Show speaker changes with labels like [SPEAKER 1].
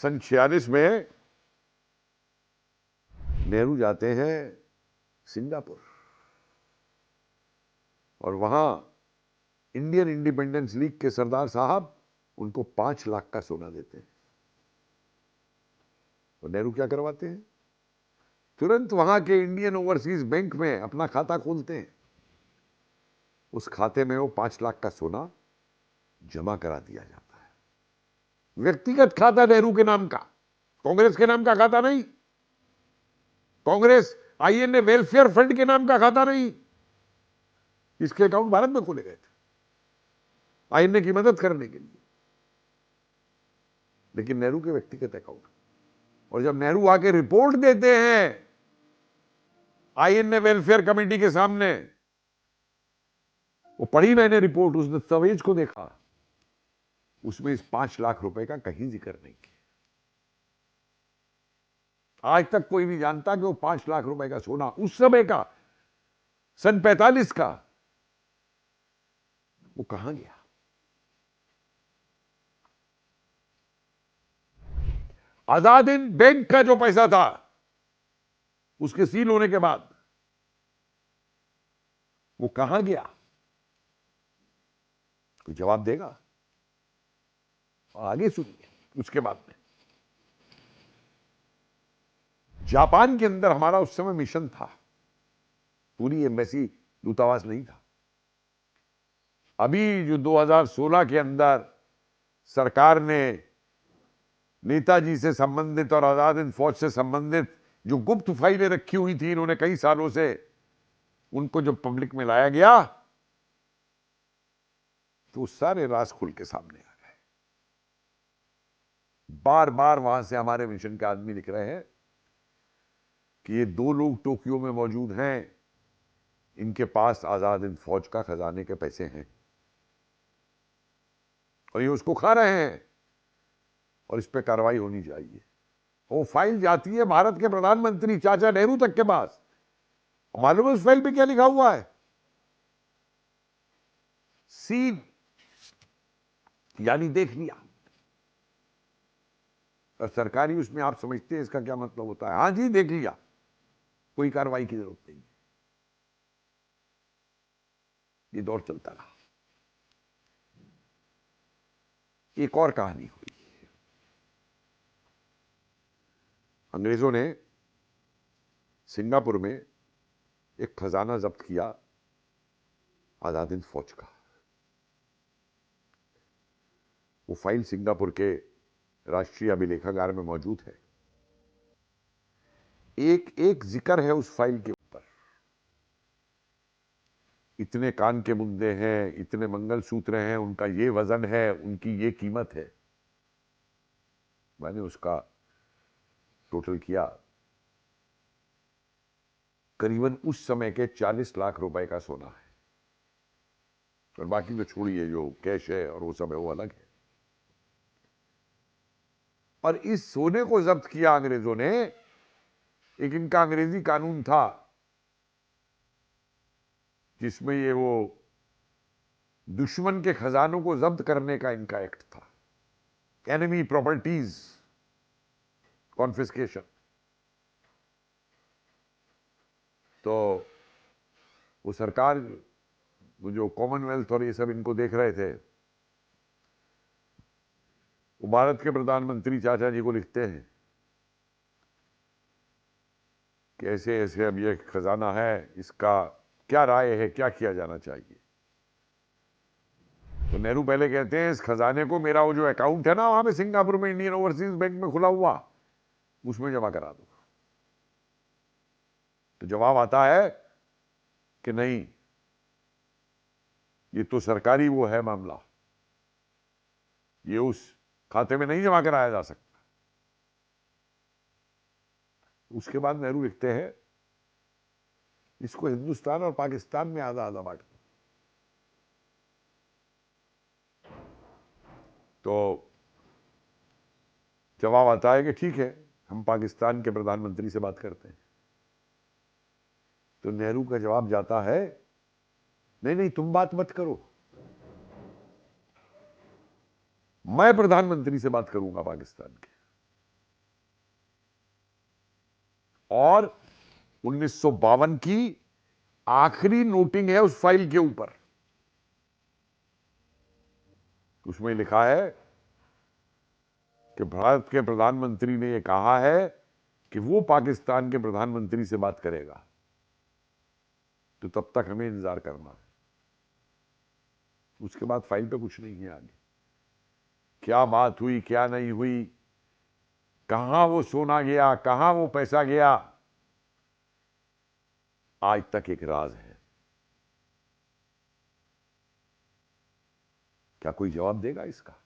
[SPEAKER 1] सन 46 में नेहरू जाते हैं सिंगापुर और वहां इंडियन इंडिपेंडेंस लीग के सरदार साहब उनको 5 लाख का सोना देते हैं। तो नेहरू क्या करवाते हैं, तुरंत वहां के इंडियन ओवरसीज बैंक में अपना खाता खोलते हैं। उस खाते में वो 5 लाख का सोना जमा करा दिया जाता है। व्यक्तिगत खाता नेहरू के नाम का, कांग्रेस के नाम का खाता नहीं। कांग्रेस आईएनए वेलफेयर फंड के नाम का खाता नहीं। इसके अकाउंट भारत में खोले गए थे आईएनए की मदद करने के लिए, लेकिन नेहरू के व्यक्तिगत अकाउंट। और जब नेहरू आके रिपोर्ट देते हैं आईएनए वेलफेयर कमेटी के सामने, वो पढ़ी मैंने रिपोर्ट, उस दस्तावेज को देखा, उसमें इस 5 लाख रुपए का कहीं जिक्र नहीं किया। आज तक कोई नहीं जानता कि वो 5 लाख रुपए का सोना उस समय का, सन 45 का, वो कहां गया। आजाद हिंद बैंक का जो पैसा था उसके सील होने के बाद वो कहां गया, कोई जवाब देगा? आगे सुनिए। उसके बाद में जापान के अंदर हमारा उस समय मिशन था, पूरी एम्बेसी, दूतावास नहीं था। अभी जो 2016 के अंदर सरकार ने नेताजी से संबंधित और आजाद हिंद फौज से संबंधित जो गुप्त फाइलें रखी हुई थी इन्होंने कई सालों से, उनको जब पब्लिक में लाया गया तो सारे राज खुल के सामने आ गए। बार बार वहां से हमारे मिशन के आदमी लिख रहे हैं कि ये 2 लोग टोक्यो में मौजूद हैं, इनके पास आजाद हिंद फौज का खजाने के पैसे हैं और ये उसको खा रहे हैं और इस पे कार्रवाई होनी चाहिए। वो फाइल जाती है भारत के प्रधानमंत्री चाचा नेहरू तक के पास। मालूम है उस फाइल पे क्या लिखा हुआ है? सीन, यानी देख लिया। और सरकारी उसमें आप समझते हैं इसका क्या मतलब होता है? हां जी देख लिया, कोई कार्रवाई की जरूरत नहीं। ये दौर चलता रहा। एक और कहानी हुई। अंग्रेजों ने सिंगापुर में एक खजाना जब्त किया आजाद हिंद फौज का। वो फाइल सिंगापुर के राष्ट्रीय अभिलेखागार में मौजूद है। एक एक जिक्र है उस फाइल के ऊपर, इतने कान के मुंदे हैं, इतने मंगलसूत्र हैं, उनका ये वजन है, उनकी ये कीमत है। मैंने उसका टोटल किया, करीबन उस समय के 40 लाख रुपए का सोना है। और बाकी तो छोड़िए, जो कैश है और वो सब है वो अलग है। और इस सोने को जब्त किया अंग्रेजों ने। एक इनका अंग्रेजी कानून था जिसमें ये वो दुश्मन के खजानों को जब्त करने का इनका एक्ट था, एनिमी प्रॉपर्टीज कॉन्फिस्केशन। तो वो सरकार, वो जो कॉमनवेल्थ और ये सब इनको देख रहे थे, वो भारत के प्रधानमंत्री चाचा जी को लिखते हैं कि ऐसे ऐसे अब ये खजाना है, इसका क्या राय है, क्या किया जाना चाहिए। तो नेहरू पहले कहते हैं इस खजाने को मेरा वो जो अकाउंट है ना वहां पे सिंगापुर में इंडियन ओवरसीज बैंक में खुला हुआ, उसमें जमा करा दो। तो जवाब आता है कि नहीं, ये तो सरकारी वो है मामला, ये उस खाते में नहीं जमा कराया जा सकता। उसके बाद नेहरू लिखते हैं इसको हिंदुस्तान और पाकिस्तान में आधा आधा बांट। तो जवाब आता है कि ठीक है, हम पाकिस्तान के प्रधानमंत्री से बात करते हैं। तो नेहरू का जवाब जाता है नहीं नहीं तुम बात मत करो, मैं प्रधानमंत्री से बात करूंगा पाकिस्तान के। और 1952 की आखिरी नोटिंग है उस फाइल के ऊपर। उसमें लिखा है कि भारत के प्रधानमंत्री ने यह कहा है कि वो पाकिस्तान के प्रधानमंत्री से बात करेगा, तो तब तक हमें इंतजार करना है। उसके बाद फाइल पे कुछ नहीं है आगे। क्या बात हुई, क्या नहीं हुई, कहां वो सोना गया, कहां वो पैसा गया, आज तक एक राज है। क्या कोई जवाब देगा इसका?